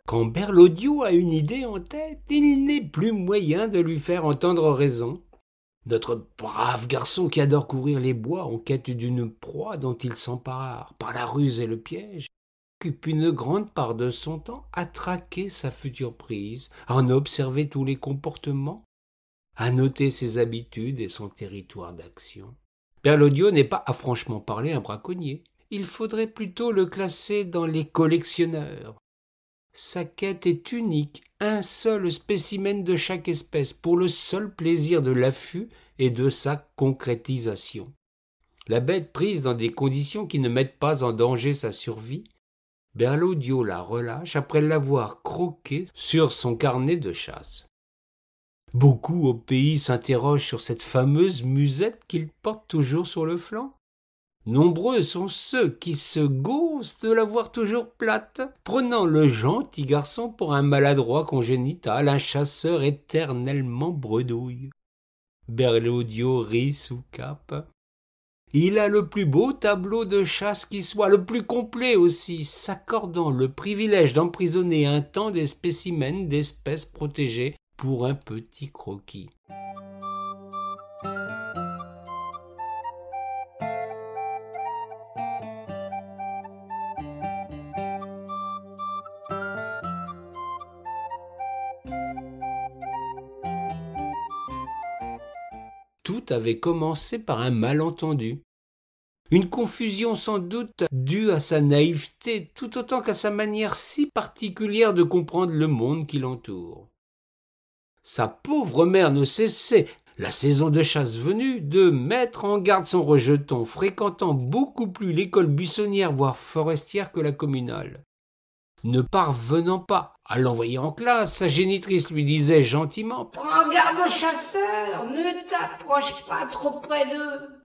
Quand Berlaudio a une idée en tête, il n'est plus moyen de lui faire entendre raison. Notre brave garçon qui adore courir les bois en quête d'une proie dont il s'empare par la ruse et le piège, occupe une grande part de son temps à traquer sa future prise, à en observer tous les comportements, à noter ses habitudes et son territoire d'action. Berlaudio n'est pas, à franchement parler, un braconnier. Il faudrait plutôt le classer dans les collectionneurs. Sa quête est unique, un seul spécimen de chaque espèce, pour le seul plaisir de l'affût et de sa concrétisation. La bête prise dans des conditions qui ne mettent pas en danger sa survie, Berlaudio la relâche après l'avoir croquée sur son carnet de chasse. Beaucoup au pays s'interrogent sur cette fameuse musette qu'il porte toujours sur le flanc. Nombreux sont ceux qui se gaussent de la voir toujours plate, prenant le gentil garçon pour un maladroit congénital, un chasseur éternellement bredouille. Berlaudio rit sous cape. Il a le plus beau tableau de chasse qui soit, le plus complet aussi, s'accordant le privilège d'emprisonner un temps des spécimens d'espèces protégées pour un petit croquis. Tout avait commencé par un malentendu. Une confusion sans doute due à sa naïveté tout autant qu'à sa manière si particulière de comprendre le monde qui l'entoure. Sa pauvre mère ne cessait, la saison de chasse venue, de mettre en garde son rejeton, fréquentant beaucoup plus l'école buissonnière voire forestière que la communale. Ne parvenant pas à l'envoyer en classe, sa génitrice lui disait gentiment « Prends garde aux chasseurs, ne t'approche pas trop près d'eux !»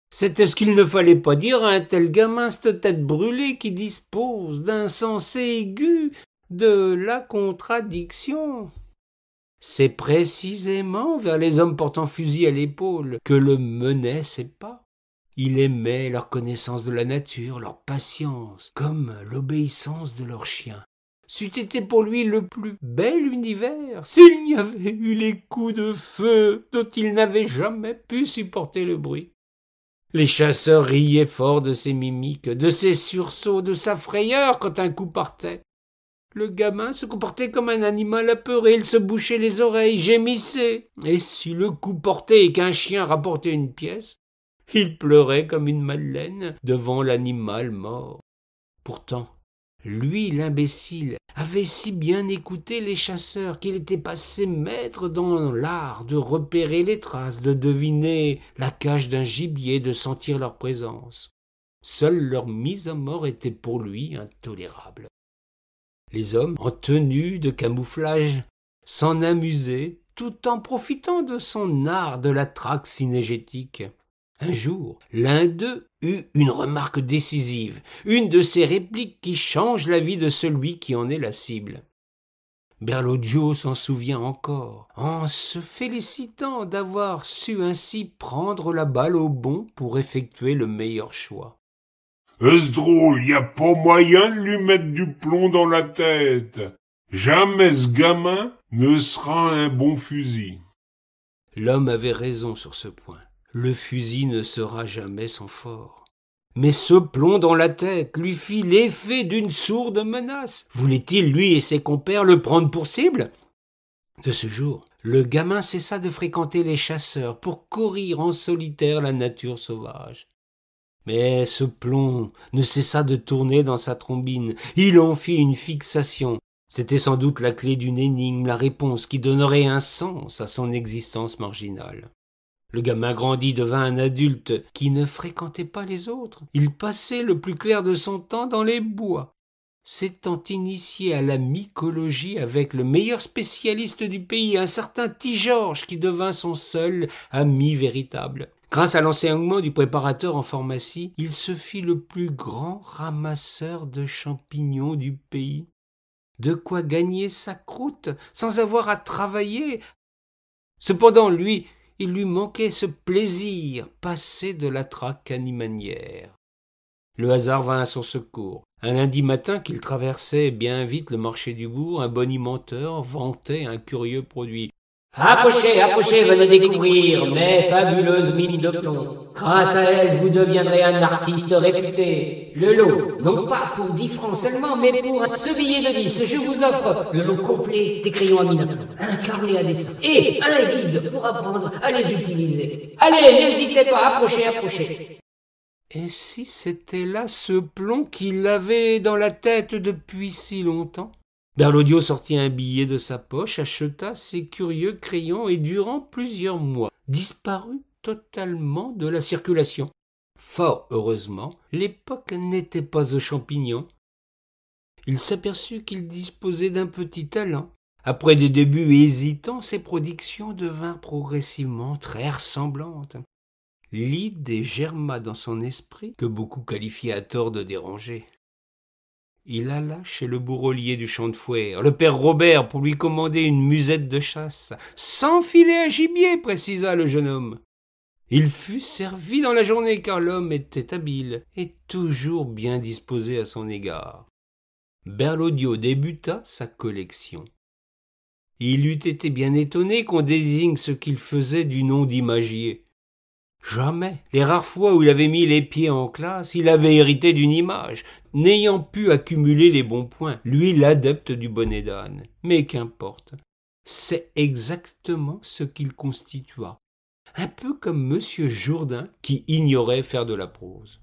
C'était ce qu'il ne fallait pas dire à un tel gamin, cette tête brûlée qui dispose d'un sens aigu de la contradiction. C'est précisément vers les hommes portant fusil à l'épaule que le menaient ses pas. Il aimait leur connaissance de la nature, leur patience, comme l'obéissance de leurs chiens. C'eût été pour lui le plus bel univers s'il n'y avait eu les coups de feu dont il n'avait jamais pu supporter le bruit. Les chasseurs riaient fort de ses mimiques, de ses sursauts, de sa frayeur quand un coup partait. Le gamin se comportait comme un animal apeuré, il se bouchait les oreilles, gémissait, et si le coup portait et qu'un chien rapportait une pièce, il pleurait comme une madeleine devant l'animal mort. Pourtant, lui, l'imbécile, avait si bien écouté les chasseurs qu'il était passé maître dans l'art de repérer les traces, de deviner la cage d'un gibier, de sentir leur présence. Seule leur mise à mort était pour lui intolérable. Les hommes, en tenue de camouflage, s'en amusaient tout en profitant de son art de la traque synégétique. Un jour, l'un d'eux eut une remarque décisive, une de ces répliques qui changent la vie de celui qui en est la cible. Berlaudio s'en souvient encore, en se félicitant d'avoir su ainsi prendre la balle au bond pour effectuer le meilleur choix. « Est-ce drôle, y a pas moyen de lui mettre du plomb dans la tête. Jamais ce gamin ne sera un bon fusil. » L'homme avait raison sur ce point. Le fusil ne sera jamais sans fort. Mais ce plomb dans la tête lui fit l'effet d'une sourde menace. Voulait-il, lui et ses compères, le prendre pour cible? De ce jour, le gamin cessa de fréquenter les chasseurs pour courir en solitaire la nature sauvage. Mais ce plomb ne cessa de tourner dans sa trombine. Il en fit une fixation. C'était sans doute la clé d'une énigme, la réponse qui donnerait un sens à son existence marginale. Le gamin grandit, devint un adulte qui ne fréquentait pas les autres. Il passait le plus clair de son temps dans les bois. S'étant initié à la mycologie avec le meilleur spécialiste du pays, un certain T-Georges, qui devint son seul ami véritable. Grâce à l'enseignement du préparateur en pharmacie, il se fit le plus grand ramasseur de champignons du pays. De quoi gagner sa croûte sans avoir à travailler. Cependant, il lui manquait ce plaisir passé de la traque animalière. Le hasard vint à son secours. Un lundi matin qu'il traversait bien vite le marché du bourg, un bonimenteur vantait un curieux produit. Approchez, approchez, venez découvrir mes fabuleuses mines de plomb. Grâce à elles, vous deviendrez un artiste réputé. Le lot, non pas pour 10 francs seulement, mais pour un seul billet de 10, je vous offre le lot complet des crayons à mine à plomb, un carnet à dessin et un guide pour apprendre à les utiliser. Allez, n'hésitez pas, approchez, approchez. Et si c'était là ce plomb qu'il avait dans la tête depuis si longtemps? Berlioz sortit un billet de sa poche, acheta ces curieux crayons et durant plusieurs mois disparut totalement de la circulation. Fort heureusement, l'époque n'était pas aux champignons. Il s'aperçut qu'il disposait d'un petit talent. Après des débuts hésitants, ses productions devinrent progressivement très ressemblantes. L'idée germa dans son esprit, que beaucoup qualifiaient à tort de déranger. Il alla chez le bourrelier du champ de Fouers, le père Robert, pour lui commander une musette de chasse. « Sans filet à gibier », précisa le jeune homme. Il fut servi dans la journée, car l'homme était habile et toujours bien disposé à son égard. Berlioz débuta sa collection. Il eût été bien étonné qu'on désigne ce qu'il faisait du nom d'imagier. Jamais, les rares fois où il avait mis les pieds en classe, il avait hérité d'une image, n'ayant pu accumuler les bons points, lui l'adepte du bonnet d'âne. Mais qu'importe, c'est exactement ce qu'il constitua, un peu comme Monsieur Jourdain qui ignorait faire de la prose.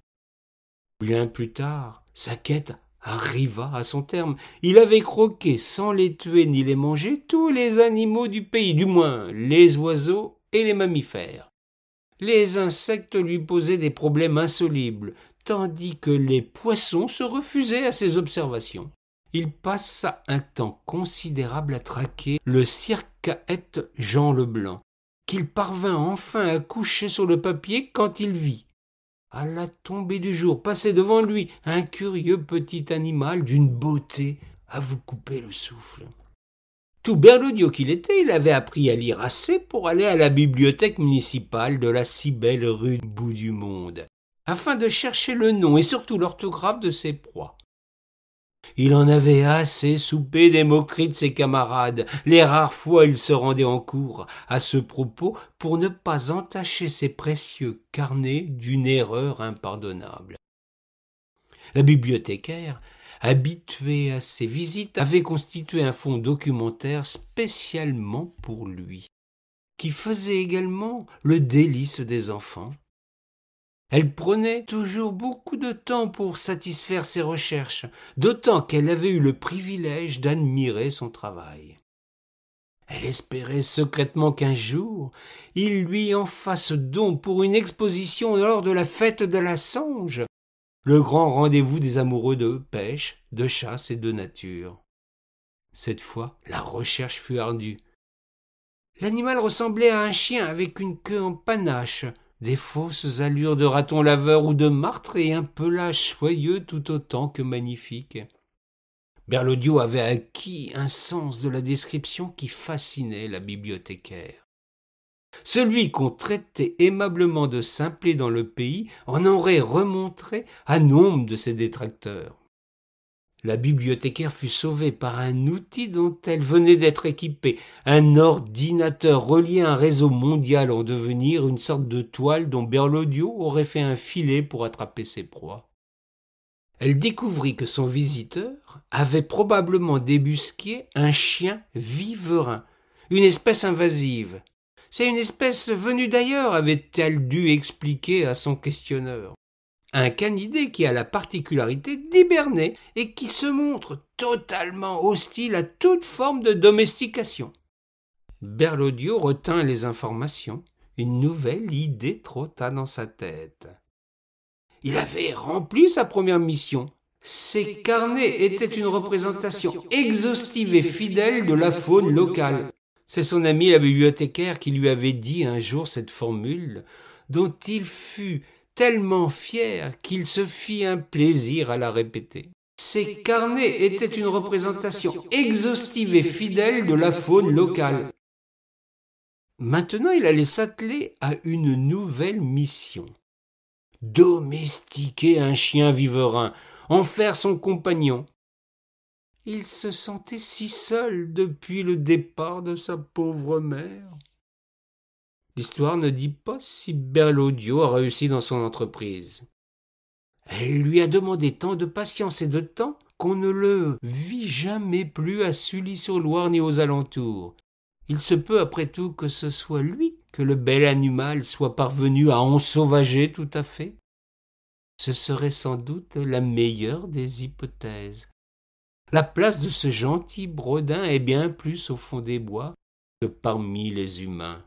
Bien plus tard, sa quête arriva à son terme. Il avait croqué, sans les tuer ni les manger, tous les animaux du pays, du moins les oiseaux et les mammifères. Les insectes lui posaient des problèmes insolubles, tandis que les poissons se refusaient à ses observations. Il passa un temps considérable à traquer le circaète Jean Leblanc, qu'il parvint enfin à coucher sur le papier quand il vit, à la tombée du jour, passer devant lui un curieux petit animal d'une beauté à vous couper le souffle. Tout Berlioz qu'il était, il avait appris à lire assez pour aller à la bibliothèque municipale de la si belle rue du bout du monde, afin de chercher le nom et surtout l'orthographe de ses proies. Il en avait assez soupé des moqueries de ses camarades, les rares fois il se rendait en cours à ce propos pour ne pas entacher ses précieux carnets d'une erreur impardonnable. La bibliothécaire, habitué à ses visites, avait constitué un fonds documentaire spécialement pour lui, qui faisait également le délice des enfants. Elle prenait toujours beaucoup de temps pour satisfaire ses recherches, d'autant qu'elle avait eu le privilège d'admirer son travail. Elle espérait secrètement qu'un jour, il lui en fasse don pour une exposition lors de la fête de la Songe, le grand rendez-vous des amoureux de pêche, de chasse et de nature. Cette fois, la recherche fut ardue. L'animal ressemblait à un chien avec une queue en panache, des fausses allures de raton laveur ou de martre et un pelage soyeux tout autant que magnifique. Berlioz avait acquis un sens de la description qui fascinait la bibliothécaire. Celui qu'on traitait aimablement de simplet dans le pays en aurait remontré à nombre de ses détracteurs. La bibliothécaire fut sauvée par un outil dont elle venait d'être équipée, un ordinateur relié à un réseau mondial en devenir, une sorte de toile dont Berlioz aurait fait un filet pour attraper ses proies. Elle découvrit que son visiteur avait probablement débusqué un chien viverin, une espèce invasive. C'est une espèce venue d'ailleurs, avait-elle dû expliquer à son questionneur. Un canidé qui a la particularité d'hiberner et qui se montre totalement hostile à toute forme de domestication. Berlioz retint les informations. Une nouvelle idée trotta dans sa tête. Il avait rempli sa première mission. Ses carnets étaient une représentation exhaustive et fidèle de la faune locale. C'est son ami la bibliothécaire qui lui avait dit un jour cette formule, dont il fut tellement fier qu'il se fit un plaisir à la répéter. Ces carnets étaient une représentation exhaustive et fidèle de la faune locale. Maintenant, il allait s'atteler à une nouvelle mission. domestiquer un chien viverin, en faire son compagnon. Il se sentait si seul depuis le départ de sa pauvre mère. L'histoire ne dit pas si Berlaudio a réussi dans son entreprise. Elle lui a demandé tant de patience et de temps qu'on ne le vit jamais plus à Sully-sur-Loire ni aux alentours. Il se peut après tout que ce soit lui, que le bel animal soit parvenu à ensauvager tout à fait. Ce serait sans doute la meilleure des hypothèses. La place de ce gentil Brodin est bien plus au fond des bois que parmi les humains.